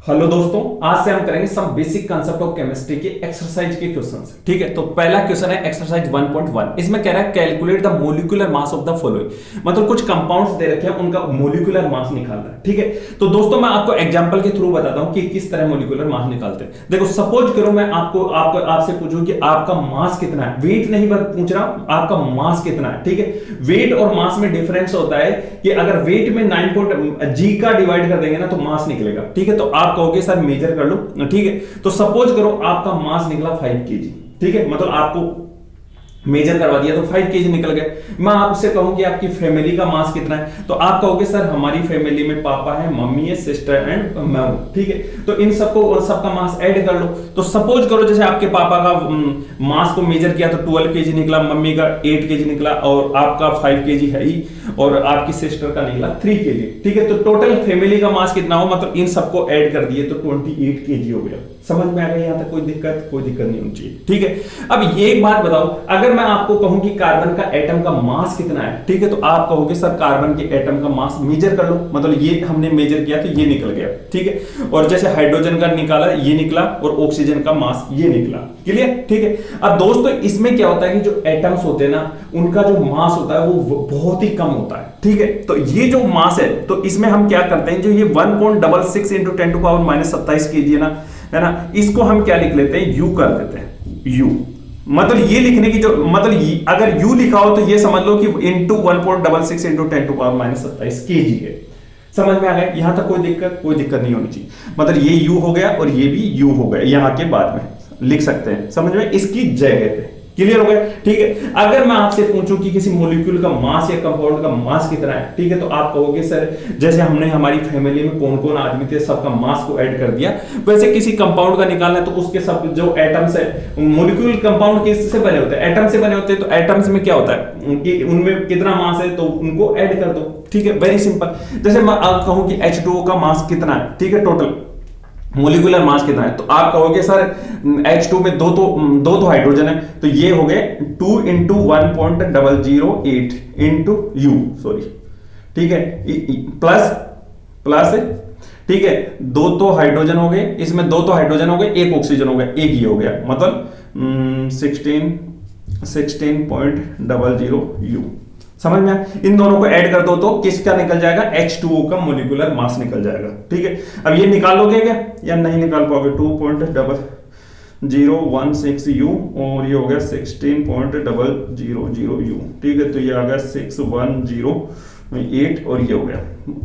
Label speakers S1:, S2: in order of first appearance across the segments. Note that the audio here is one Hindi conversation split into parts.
S1: हेलो दोस्तों, आज से हम करेंगे some basic concept of chemistry के एक्सरसाइज के क्वेश्चंस। ठीक है, तो पहला क्वेश्चन है एक्सरसाइज 1.1। इसमें कह रहा है calculate the molecular mass of the following. मतलब कुछ कंपाउंड्स दे रखे हैं, उनका मोलिकुलर मास निकालना है। ठीक है, तो दोस्तों मैं आपको एग्जांपल के थ्रू बताता हूं कि किस तरह मोलिकुलर मास निकालते हैं। देखो, सपोज करो मैं आपसे पूछूं कि आपका मास कितना है। वेट नहीं पूछ रहा, आपका मास कितना है। ठीक है, वेट और मास में डिफरेंस होता है कि अगर वेट में 9 का डिवाइड कर देंगे ना तो मास निकलेगा। ठीक है, तो आप कहोगे सर मेजर कर लो। ठीक है, तो सपोज करो आपका मास निकला 5 केजी। ठीक है, मतलब आपको मेजर करवा दिया तो 5 केजी निकल गए। मैं आपसे कहूं कि आपकी फैमिली का मास कितना है, तो आप कहोगे सर हमारी फैमिली में पापा है, मम्मी है, सिस्टर एंड मैं हूं। ठीक है, तो इन सबको और सबका मास ऐड कर लो। तो सपोज करो जैसे आपके पापा का मास को मेजर किया तो 12 केजी निकला, मम्मी का 8 केजी निकला और आपका 5 केजी है ही, और आपकी सिस्टर का निकला 3 केजी। ठीक है, तो टोटल फैमिली का मास कितना हो, मतलब इन सबको ऐड कर दिए तो 28 केजी हो गया। समझ में आ गया? यहां तक कोई दिक्कत नहीं होनी चाहिए। ठीक है, अब ये एक बात बताओ, अगर मैं आपको कहूं कि कार्बन का एटम का मास कितना है, ठीक है, तो आप कहोगे सर कार्बन के एटम का मास मेजर कर लो। मतलब ये हमने मेजर किया तो ये निकल गया। ठीक है, और जैसे हाइड्रोजन का निकाला ये निकला और ऑक्सीजन का मास ये निकला। क्लियर? ठीक है, अब दोस्तों इसमें क्या होता है कि जो एटम्स होते हैं ना, उनका जो मास होता है वो बहुत ही कम होता है। ठीक है, तो ये जो मास है तो इसमें हम क्या करते हैं, जो ये 1.66 इंटू 10⁻⁻27 केजी है ना, इसको हम क्या लिख लेते हैं, यू कर देते हैं। यू मतलब ये लिखने की जो मतलब अगर यू लिखा हो तो ये समझ लो कि इंटू 1.66 इंटू 10⁻⁻27 केजी है। समझ में आ गया? यहां तक कोई दिक्कत नहीं होनी चाहिए। मतलब ये यू हो गया और ये भी यू हो गया, यहां के बाद में लिख सकते हैं। समझ में? इसकी जगह पे क्लियर हो गया? ठीक है, अगर मैं आपसे पूछूं कि किसी मॉलिक्यूल का मास या कंपाउंड का मास कितना है, ठीक है, तो आप कहोगे सर जैसे हमने हमारी फैमिली में कौन कौन आदमी थे सबका मास को ऐड कर दिया, वैसे किसी कंपाउंड का निकालना है तो उसके सब जो एटम्स है, मॉलिक्यूल कंपाउंड किससे बने होते हैं, एटम से बने होते हैं। तो एटम्स में क्या होता है कि उनमें कितना मास है तो उनको ऐड कर दो। ठीक है, वेरी सिंपल। जैसे मैं आप कहूं कि H2O का मास कितना है, ठीक है, टोटल मोलिकुलर मास कितना है, तो आप कहोगे सर H2 में दो तो हाइड्रोजन है, तो ये हो गए 2 इंटू 1.008 इंटू यू, सॉरी। ठीक है, प्लस ठीक है, दो तो हाइड्रोजन हो गए, इसमें दो तो हाइड्रोजन हो गए, एक ऑक्सीजन हो गया, एक ही हो गया, मतलब 16.00 यू। समझ में? इन दोनों को ऐड कर दो तो किसका निकल जाएगा, H2O का मोलिकुलर मास निकल जाएगा। ठीक है, अब ये निकाल लोगे क्या या नहीं निकाल पाओगे? 2.0016 यू और ये हो गया 16.000 यू। ठीक है, तो ये आ गया 6108 और ये हो गया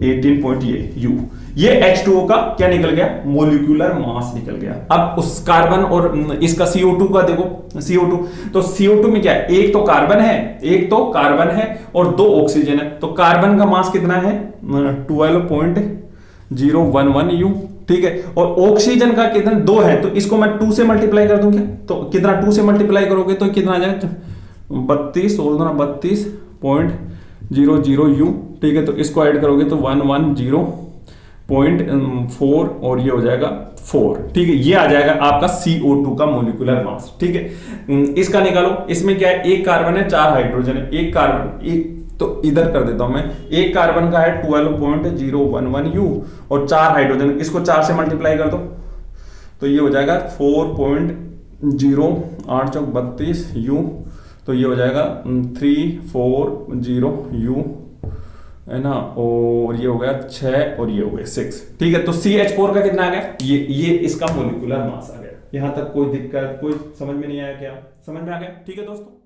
S1: 18 यू। ये H2O का क्या निकल गया, मोलिकुलर मास निकल गया। अब उस कार्बन और इसका CO2 का देखो, CO2 तो CO2 में क्या है, एक तो कार्बन है और 2 ऑक्सीजन है, तो कार्बन का मास कितना है 12.011 यू। ठीक है, और ऑक्सीजन का कितना 2 है, तो इसको मैं 2 से मल्टीप्लाई कर दूं क्या, तो कितना 2 से मल्टीप्लाई करोगे तो कितना आ जाएगा 32 और 32.00 यू। ठीक है, तो इसको ऐड करोगे तो 110.4 और ये हो जाएगा 4। ठीक है, ये आ जाएगा आपका CO2 का मोलिकुलर मास। ठीक है, इसका निकालो। इसमें क्या है, एक कार्बन है, 4 हाइड्रोजन है, एक तो इधर कर देता हूं मैं, एक कार्बन का है 12.011 यू और 4 हाइड्रोजन, इसको 4 से मल्टीप्लाई कर दो तो ये हो जाएगा 4.0832 यू, तो ये हो जाएगा 340 यू है ना, और ये हो गया 6 और ये हो गया 6। ठीक है, तो CH4 का कितना आ गया, ये इसका मोलिकुलर मास आ गया। यहां तक कोई दिक्कत, कोई समझ में नहीं आया क्या? समझ में आ गया? ठीक है दोस्तों।